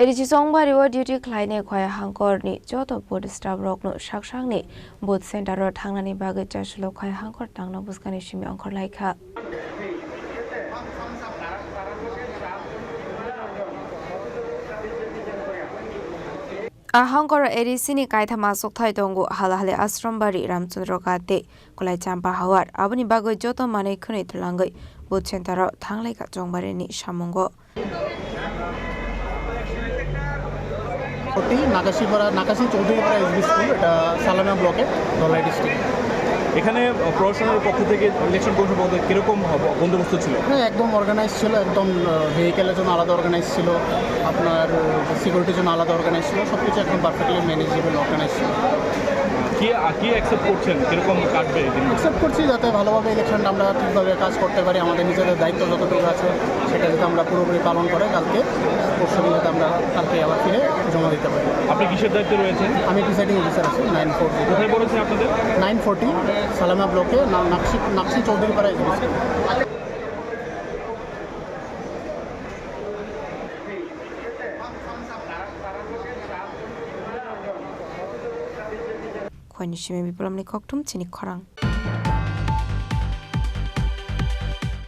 ADG সংবারিও duty খ্লাইনে খয়া হাঙ্করনি যত board staff রকনো সাকসাংনি board সেন্টারও থাंनानै बागै जासुलो खया हांकर तांना बुसकानि सिमी अंखर लायखा हांकर एडिसिनि कायथामा सकथाय दंगु हालाहाले आश्रमबारि रामचंद्र गाते गलाय चाम्पा हावार आबनि बागै जत मानै खनै थलांगै বোর্ড সেন্টারও থাंलायखा জংবারিनि सामुंगो নাকাশি চৌধুরীপাড়া এসবি স্কুল, এটা সালামিয়া ব্লকে, ধলাই ডিস্ট্রিক্ট। এখানে প্রশাসনের পক্ষ থেকে ইলেকশন কমিশন পক্ষ থেকে কীরকম বন্দোবস্ত ছিল? হ্যাঁ, একদম অর্গানাইজ ছিল, একদম ভেহিকেলের জন্য আলাদা অর্গানাইজ ছিল, আপনার সিকিউরিটির জন্য আলাদা অর্গানাইজ ছিল, সব কিছু একদম পারফেক্টলি ম্যানেজেবল অর্গানাইজ ছিল। কি অ্যাকসেপ্ট করছেন কীরকম কাটবে? অ্যাকসেপ্ট করছি যাতে ভালোভাবে ইলেকশনটা আমরা ঠিকভাবে কাজ করতে পারি, আমাদের নিজেদের দায়িত্ব যতটুকু আছে সেটা যাতে আমরা পুরোপুরি পালন করে কালকে পরশুদিন যাতে আমরা কালকে আবার ফিরে জমা দিতে পারি। আপনি কিসের দায়িত্বে রয়েছেন? আমি প্রিসাইডিং অফিসার আছি 940। কোথায় বলেছেন আপনাদের? 940 সালামিয়া ব্লকে, নাকশি চৌধুরীপাড়া এসবি স্কুল। খয়নি সিমে বিপ্লবনি ককটুম চিনি খরাং